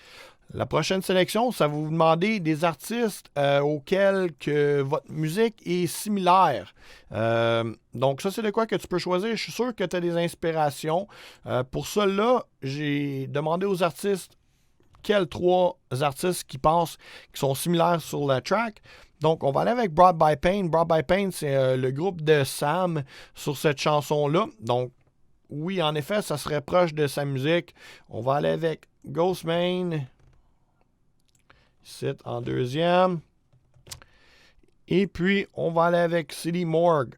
La prochaine sélection, ça va vous demander des artistes auxquels que votre musique est similaire. Donc, ça, c'est de quoi que tu peux choisir. Je suis sûr que tu as des inspirations. Pour cela, j'ai demandé aux artistes quels 3 artistes qui pensent qui sont similaires sur la track. Donc, on va aller avec Brought by Pain. Brought by Pain, c'est le groupe de Sam sur cette chanson-là. Donc, oui, en effet, ça serait proche de sa musique. On va aller avec Ghostman. Ici, en deuxième. Et puis, on va aller avec City Morgue.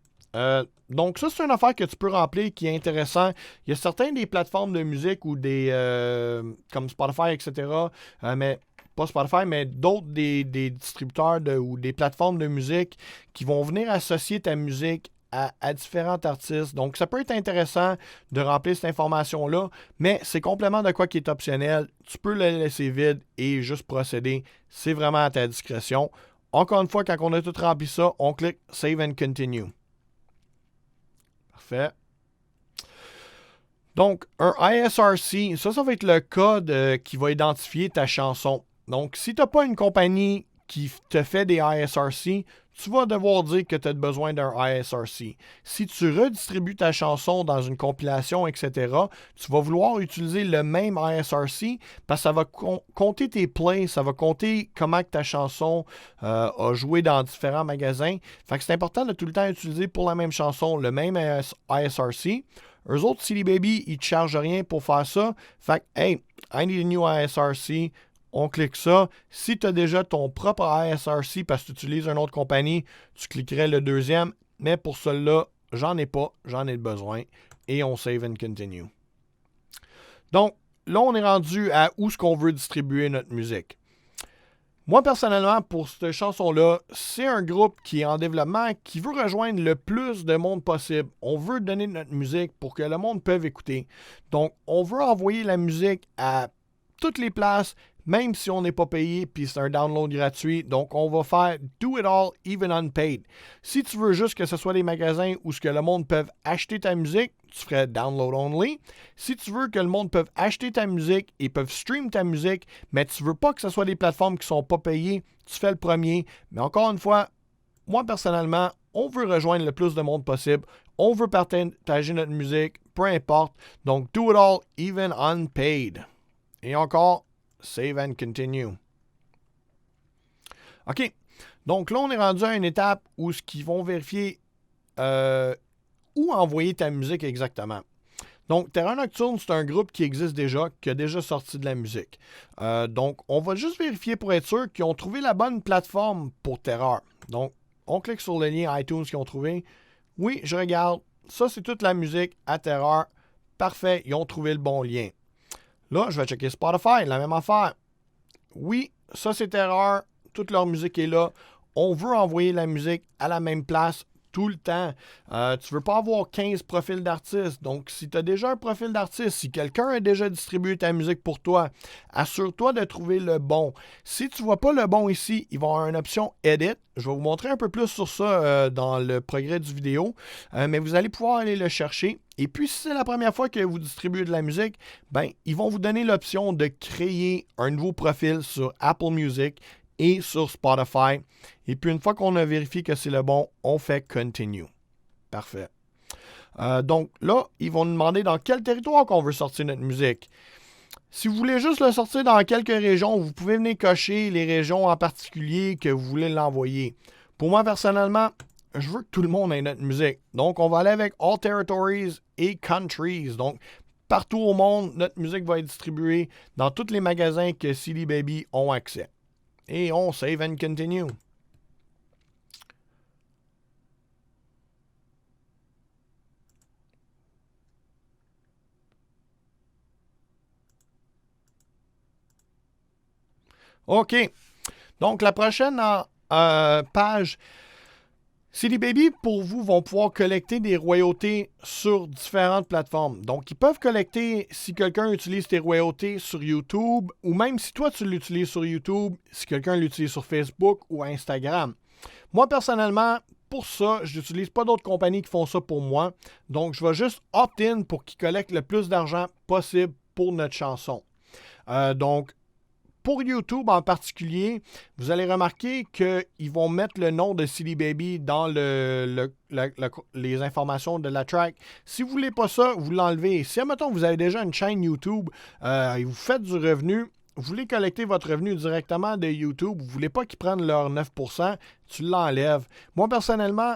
Donc, ça, c'est une affaire que tu peux remplir qui est intéressant. Il y a certaines des plateformes de musique ou des comme Spotify, etc. Mais pas Spotify, mais d'autres des distributeurs ou des plateformes de musique qui vont venir associer ta musique à différents artistes. Donc, ça peut être intéressant de remplir cette information-là, mais c'est complètement de quoi qui est optionnel. Tu peux le laisser vide et juste procéder. C'est vraiment à ta discrétion. Encore une fois, quand on a tout rempli ça, on clique Save and Continue. Parfait. Donc, un ISRC, ça va être le code qui va identifier ta chanson. Donc, si tu n'as pas une compagnie qui te fait des ISRC, tu vas devoir dire que tu as besoin d'un ISRC. Si tu redistribues ta chanson dans une compilation, etc., tu vas vouloir utiliser le même ISRC parce que ça va compter tes plays, ça va compter comment que ta chanson a joué dans différents magasins. Fait que c'est important de tout le temps utiliser pour la même chanson le même ISRC. Eux autres, CD Baby, ils ne te chargent rien pour faire ça. Fait que, hey, I need a new ISRC. On clique ça. Si tu as déjà ton propre ISRC parce que tu utilises une autre compagnie, tu cliquerais le deuxième. Mais pour celui-là, j'en ai pas, j'en ai besoin. Et on save and continue. Donc, là, on est rendu à où est-ce qu'on veut distribuer notre musique. Moi, personnellement, pour cette chanson-là, c'est un groupe qui est en développement, qui veut rejoindre le plus de monde possible. On veut donner notre musique pour que le monde puisse écouter. Donc, on veut envoyer la musique à toutes les places, même si on n'est pas payé, puis c'est un download gratuit. Donc, on va faire do it all, even unpaid. Si tu veux juste que ce soit des magasins où ce que le monde peut acheter ta musique, tu ferais download only. Si tu veux que le monde peut acheter ta musique et peuvent stream ta musique, mais tu veux pas que ce soit des plateformes qui sont pas payées, tu fais le premier. Mais encore une fois, moi personnellement, on veut rejoindre le plus de monde possible. On veut partager notre musique, peu importe. Donc, do it all, even unpaid. Et encore, save and continue. OK. Donc là, on est rendu à une étape où ce qu'ils vont vérifier où envoyer ta musique exactement. Donc, Terreur Nocturne, c'est un groupe qui existe déjà, qui a déjà sorti de la musique. Donc, on va juste vérifier pour être sûr qu'ils ont trouvé la bonne plateforme pour Terreur. Donc, on clique sur le lien iTunes qu'ils ont trouvé. Oui, je regarde. Ça, c'est toute la musique à Terreur. Parfait, ils ont trouvé le bon lien. Là, je vais checker Spotify, la même affaire. Oui, ça c'est Terreur, toute leur musique est là. On veut envoyer la musique à la même place tout le temps. Tu ne veux pas avoir 15 profils d'artistes. Donc, si tu as déjà un profil d'artiste, si quelqu'un a déjà distribué ta musique pour toi, assure-toi de trouver le bon. Si tu ne vois pas le bon ici, il va y avoir une option Edit. Je vais vous montrer un peu plus sur ça dans le progrès du vidéo. Mais vous allez pouvoir aller le chercher. Et puis, si c'est la première fois que vous distribuez de la musique, ben, ils vont vous donner l'option de créer un nouveau profil sur Apple Music et sur Spotify. Et puis, une fois qu'on a vérifié que c'est le bon, on fait Continue. Parfait. Donc là, ils vont nous demander dans quel territoire qu'on veut sortir notre musique. Si vous voulez juste le sortir dans quelques régions, vous pouvez venir cocher les régions en particulier que vous voulez l'envoyer. Pour moi, personnellement, je veux que tout le monde ait notre musique. Donc, on va aller avec All Territories et Countries. Donc, partout au monde, notre musique va être distribuée dans tous les magasins que CD Baby ont accès. Et on save and continue. OK. Donc, la prochaine page, CD Baby, pour vous, vont pouvoir collecter des royautés sur différentes plateformes. Donc, ils peuvent collecter si quelqu'un utilise tes royautés sur YouTube, ou même si toi, tu l'utilises sur YouTube, si quelqu'un l'utilise sur Facebook ou Instagram. Moi, personnellement, pour ça, je n'utilise pas d'autres compagnies qui font ça pour moi. Donc, je vais juste opt-in pour qu'ils collectent le plus d'argent possible pour notre chanson. Donc, pour YouTube en particulier, vous allez remarquer qu'ils vont mettre le nom de CD Baby dans les informations de la track. Si vous ne voulez pas ça, vous l'enlevez. Si, admettons, vous avez déjà une chaîne YouTube et vous faites du revenu, vous voulez collecter votre revenu directement de YouTube, vous ne voulez pas qu'ils prennent leur 9%, tu l'enlèves. Moi, personnellement,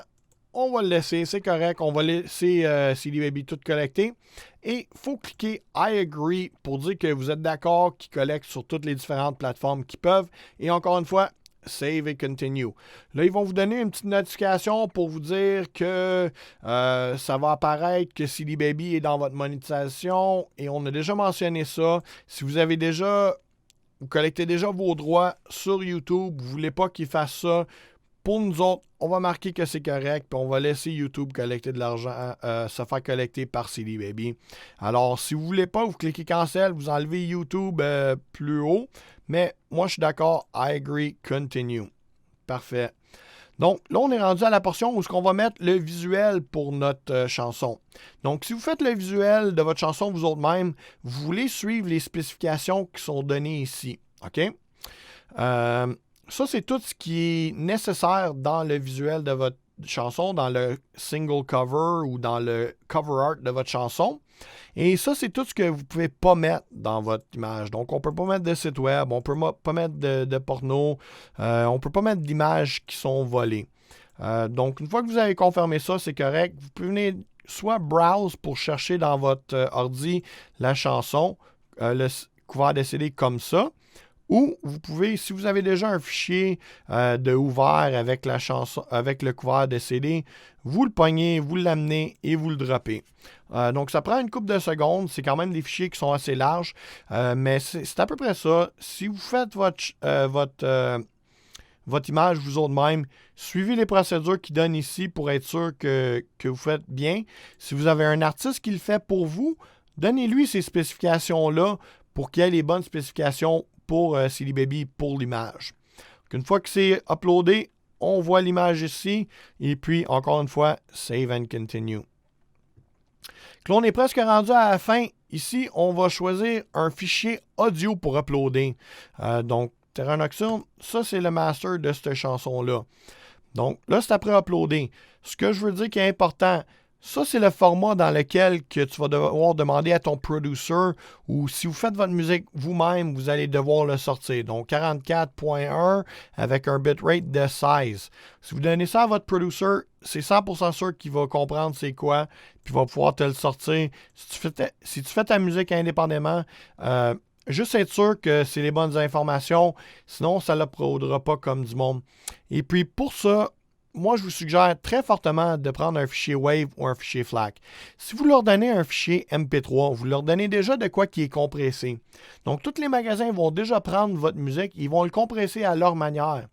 on va le laisser, c'est correct. On va laisser CD Baby tout collecter. Et il faut cliquer I agree pour dire que vous êtes d'accord qu'ils collectent sur toutes les différentes plateformes qu'ils peuvent. Et encore une fois, save et continue. Là, ils vont vous donner une petite notification pour vous dire que ça va apparaître que CD Baby est dans votre monétisation. Et on a déjà mentionné ça. Si vous avez déjà, vous collectez déjà vos droits sur YouTube, vous ne voulez pas qu'ils fassent ça. Pour nous autres, on va marquer que c'est correct, puis on va laisser YouTube collecter de l'argent, se faire collecter par CD Baby. Alors, si vous ne voulez pas, vous cliquez Cancel, vous enlevez YouTube plus haut. Mais moi, je suis d'accord, I agree, continue. Parfait. Donc, là, on est rendu à la portion où on va mettre le visuel pour notre chanson. Donc, si vous faites le visuel de votre chanson vous autres même, vous voulez suivre les spécifications qui sont données ici. OK? Ça, c'est tout ce qui est nécessaire dans le visuel de votre chanson, dans le single cover ou dans le cover art de votre chanson. Et ça, c'est tout ce que vous ne pouvez pas mettre dans votre image. Donc, on ne peut pas mettre de site web, on ne peut pas mettre de porno, on ne peut pas mettre d'images qui sont volées. Donc, une fois que vous avez confirmé ça, c'est correct. Vous pouvez venir soit browse pour chercher dans votre ordi la chanson, le couvert de CD comme ça. Ou vous pouvez, si vous avez déjà un fichier de ouvert avec la chanson, avec le couvert de CD, vous le pognez, vous l'amenez et vous le droppez. Donc ça prend une couple de secondes. C'est quand même des fichiers qui sont assez larges, mais c'est à peu près ça. Si vous faites votre image vous autres même, suivez les procédures qu'ils donnent ici pour être sûr que vous faites bien. Si vous avez un artiste qui le fait pour vous, donnez-lui ces spécifications-là pour qu'il ait les bonnes spécifications pour CD Baby pour l'image. Une fois que c'est uploadé, on voit l'image ici et puis encore une fois, save and continue. Là, on est presque rendu à la fin. Ici, on va choisir un fichier audio pour uploader. Donc, Terrain Nocturne, ça c'est le master de cette chanson-là. Donc là, c'est après uploader. Ce que je veux dire qui est important, ça, c'est le format dans lequel que tu vas devoir demander à ton producer ou si vous faites votre musique vous-même, vous allez devoir le sortir. Donc, 44.1 avec un bitrate de 16. Si vous donnez ça à votre producer, c'est 100% sûr qu'il va comprendre c'est quoi puis il va pouvoir te le sortir. Si tu fais ta musique indépendamment, juste être sûr que c'est les bonnes informations, sinon ça ne l'uploadera pas comme du monde. Et puis, pour ça, moi, je vous suggère très fortement de prendre un fichier WAV ou un fichier FLAC. Si vous leur donnez un fichier MP3, vous leur donnez déjà de quoi qui est compressé. Donc, tous les magasins vont déjà prendre votre musique, ils vont le compresser à leur manière.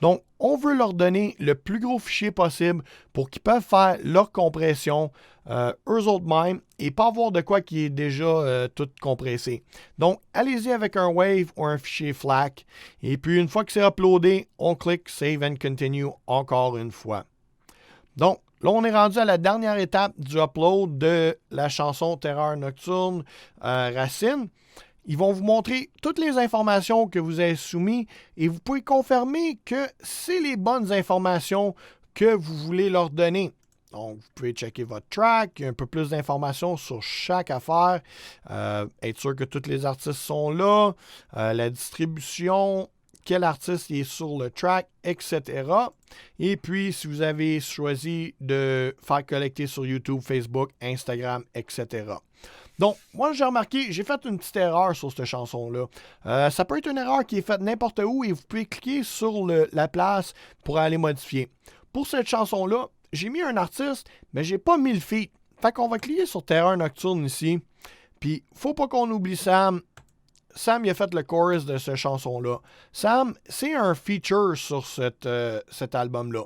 Donc, on veut leur donner le plus gros fichier possible pour qu'ils peuvent faire leur compression eux autres mêmes et pas avoir de quoi qui est déjà tout compressé. Donc, allez-y avec un WAV ou un fichier FLAC. Et puis, une fois que c'est uploadé, on clique Save and Continue encore une fois. Donc, là, on est rendu à la dernière étape du upload de la chanson Terreur Nocturne Racine. Ils vont vous montrer toutes les informations que vous avez soumises et vous pouvez confirmer que c'est les bonnes informations que vous voulez leur donner. Donc, vous pouvez checker votre track, il y a un peu plus d'informations sur chaque affaire, être sûr que tous les artistes sont là, la distribution, quel artiste est sur le track, etc. Et puis, si vous avez choisi de faire collecter sur YouTube, Facebook, Instagram, etc. Donc, moi, j'ai remarqué, j'ai fait une petite erreur sur cette chanson-là. Ça peut être une erreur qui est faite n'importe où et vous pouvez cliquer sur la place pour aller modifier. Pour cette chanson-là, j'ai mis un artiste, mais j'ai pas mis le feat. Fait qu'on va cliquer sur Terreur Nocturne ici. Puis, faut pas qu'on oublie ça. Sam, il a fait le chorus de cette chanson-là. Sam, c'est un feature sur cet album-là.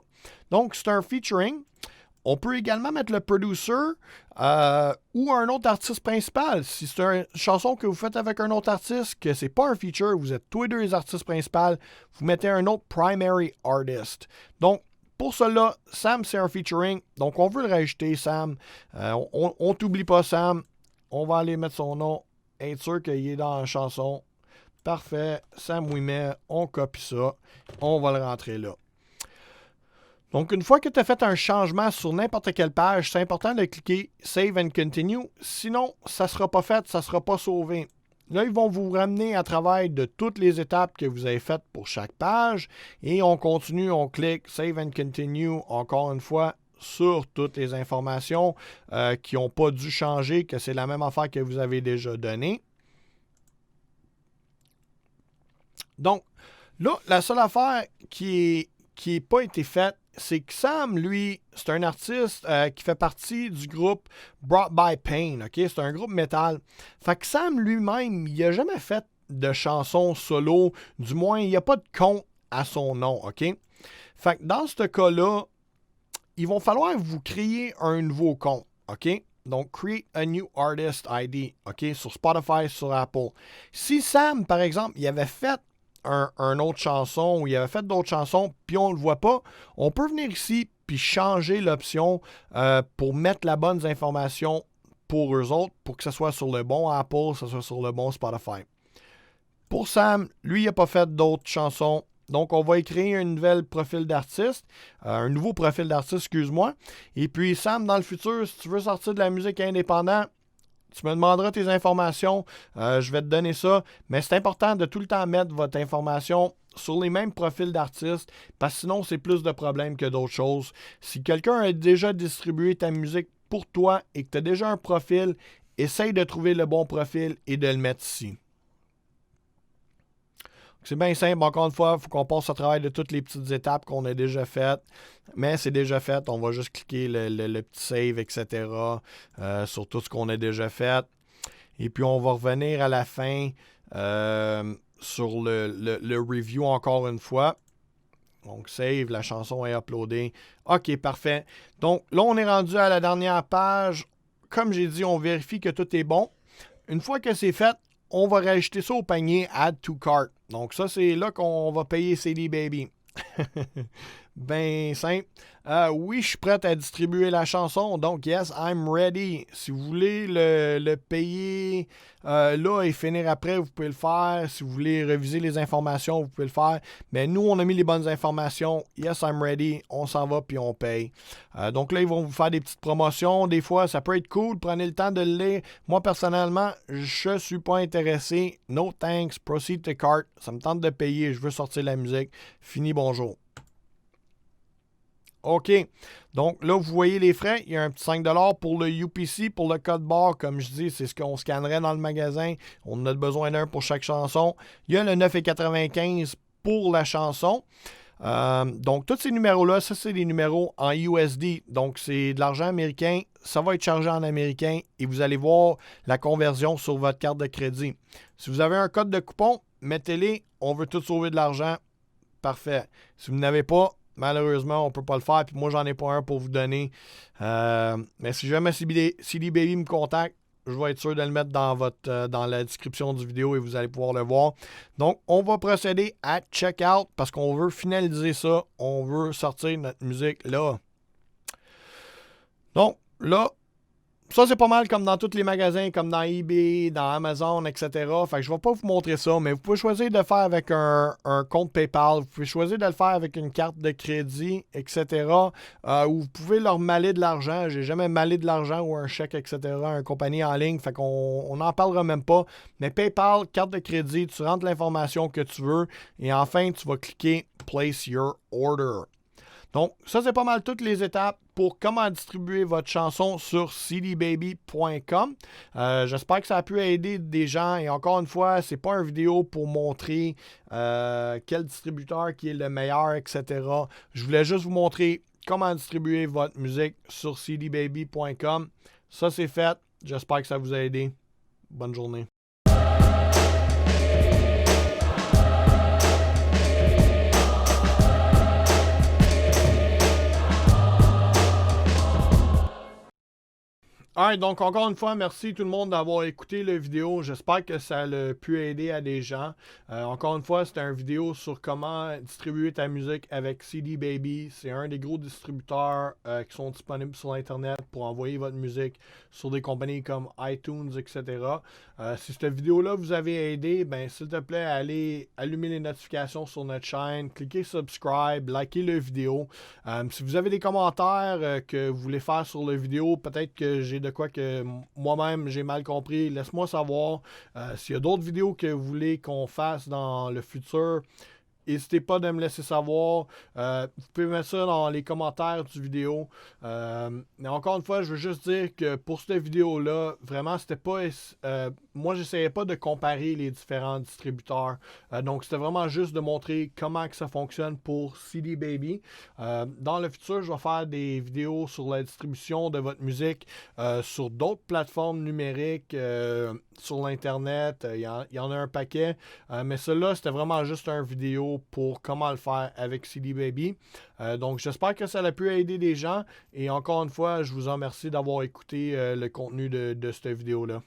Donc, c'est un featuring. On peut également mettre le producer ou un autre artiste principal. Si c'est une chanson que vous faites avec un autre artiste, que c'est pas un feature, vous êtes tous les deux les artistes principaux, vous mettez un autre primary artist. Donc, pour cela, Sam, c'est un featuring. Donc, on veut le rajouter, Sam. On t'oublie pas, Sam. On va aller mettre son nom, être sûr qu'il est dans la chanson. Parfait. Sam Ouimet, on copie ça. On va le rentrer là. Donc, une fois que tu as fait un changement sur n'importe quelle page, c'est important de cliquer Save and Continue. Sinon, ça ne sera pas fait, ça ne sera pas sauvé. Là, ils vont vous ramener à travers de toutes les étapes que vous avez faites pour chaque page. Et on continue, on clique Save and Continue encore une fois sur toutes les informations qui n'ont pas dû changer, que c'est la même affaire que vous avez déjà donnée. Donc, là, la seule affaire qui n'a pas été faite, c'est que Sam, lui, c'est un artiste qui fait partie du groupe Brought by Pain, OK? C'est un groupe métal. Fait que Sam, lui-même, il n'a jamais fait de chanson solo. Du moins, il n'y a pas de compte à son nom, OK? Fait que dans ce cas-là, il va falloir vous créer un nouveau compte, OK? Donc, Create a New Artist ID, OK? Sur Spotify, sur Apple. Si Sam, par exemple, il avait fait un autre chanson ou il avait fait d'autres chansons puis on ne le voit pas, on peut venir ici puis changer l'option pour mettre la bonne information pour eux autres pour que ce soit sur le bon Apple, que ce soit sur le bon Spotify. Pour Sam, lui, il n'a pas fait d'autres chansons. Donc, on va créer un nouveau profil d'artiste. Excuse-moi. Et puis, Sam, dans le futur, si tu veux sortir de la musique indépendante, tu me demanderas tes informations, je vais te donner ça, mais c'est important de tout le temps mettre votre information sur les mêmes profils d'artistes, parce que sinon, c'est plus de problèmes que d'autres choses. Si quelqu'un a déjà distribué ta musique pour toi et que tu as déjà un profil, essaye de trouver le bon profil et de le mettre ici. C'est bien simple, encore une fois, il faut qu'on passe au travail de toutes les petites étapes qu'on a déjà faites. Mais c'est déjà fait, on va juste cliquer le petit save, etc. Sur tout ce qu'on a déjà fait. Et puis on va revenir à la fin sur le review encore une fois. Donc save, la chanson est uploadée. OK, parfait. Donc là, on est rendu à la dernière page. Comme j'ai dit, on vérifie que tout est bon. Une fois que c'est fait, on va rajouter ça au panier Add to Cart. Donc ça, c'est là qu'on va payer CD Baby. Ben simple. Oui, je suis prêt à distribuer la chanson. Donc, yes, I'm ready. Si vous voulez le payer là et finir après, vous pouvez le faire. Si vous voulez réviser les informations, vous pouvez le faire. Mais nous, on a mis les bonnes informations. Yes, I'm ready. On s'en va puis on paye. Donc là, ils vont vous faire des petites promotions. Des fois, ça peut être cool. Prenez le temps de le lire. Moi, personnellement, je suis pas intéressé. No thanks. Proceed to cart. Ça me tente de payer. Je veux sortir la musique. Fini, bonjour. OK. Donc là, vous voyez les frais. Il y a un petit 5$ pour le UPC, pour le code barre. Comme je dis, c'est ce qu'on scannerait dans le magasin. On en a besoin d'un pour chaque chanson. Il y a le 9,95$ pour la chanson. Donc, tous ces numéros-là, ça, c'est des numéros en USD. Donc, c'est de l'argent américain. Ça va être chargé en américain et vous allez voir la conversion sur votre carte de crédit. Si vous avez un code de coupon, mettez-les. On veut tout sauver de l'argent. Parfait. Si vous n'avez pas, malheureusement, on ne peut pas le faire. Puis moi, j'en ai pas un pour vous donner. Mais si jamais CD Baby me contacte, je vais être sûr de le mettre dans la description du vidéo et vous allez pouvoir le voir. Donc, on va procéder à checkout parce qu'on veut finaliser ça. On veut sortir notre musique là. Donc, là, ça, c'est pas mal comme dans tous les magasins, comme dans eBay, dans Amazon, etc. Fait que je ne vais pas vous montrer ça, mais vous pouvez choisir de le faire avec un compte PayPal. Vous pouvez choisir de le faire avec une carte de crédit, etc. Ou vous pouvez leur maller de l'argent. J'ai jamais mallé de l'argent ou un chèque, etc. à une compagnie en ligne. Fait qu'on n'en parlera même pas. Mais PayPal, carte de crédit, tu rentres l'information que tu veux. Et enfin, tu vas cliquer Place Your Order. Donc, ça, c'est pas mal toutes les étapes pour comment distribuer votre chanson sur cdbaby.com. J'espère que ça a pu aider des gens. Et encore une fois, c'est pas une vidéo pour montrer quel distributeur qui est le meilleur, etc. Je voulais juste vous montrer comment distribuer votre musique sur cdbaby.com. Ça, c'est fait. J'espère que ça vous a aidé. Bonne journée. Alright, donc encore une fois, merci tout le monde d'avoir écouté la vidéo. J'espère que ça a pu aider à des gens. Encore une fois, c'était une vidéo sur comment distribuer ta musique avec CD Baby. C'est un des gros distributeurs qui sont disponibles sur Internet pour envoyer votre musique sur des compagnies comme iTunes, etc. Si cette vidéo-là vous avait aidé, ben s'il te plaît, allez allumer les notifications sur notre chaîne, cliquez subscribe, likez la vidéo. Si vous avez des commentaires que vous voulez faire sur la vidéo, peut-être que j'ai de quoi que moi-même j'ai mal compris, laisse-moi savoir. S'il y a d'autres vidéos que vous voulez qu'on fasse dans le futur, n'hésitez pas de me laisser savoir. Vous pouvez mettre ça dans les commentaires du vidéo. Mais encore une fois, je veux juste dire que pour cette vidéo-là, vraiment, c'était pas. Moi, j'essayais pas de comparer les différents distributeurs. Donc, c'était vraiment juste de montrer comment que ça fonctionne pour CD Baby. Dans le futur, je vais faire des vidéos sur la distribution de votre musique sur d'autres plateformes numériques, sur l'Internet. Il y en a un paquet. Mais celle-là, c'était vraiment juste une vidéo pour comment le faire avec CD Baby. Donc, j'espère que ça a pu aider des gens. Et encore une fois, je vous en remercie d'avoir écouté le contenu de cette vidéo-là.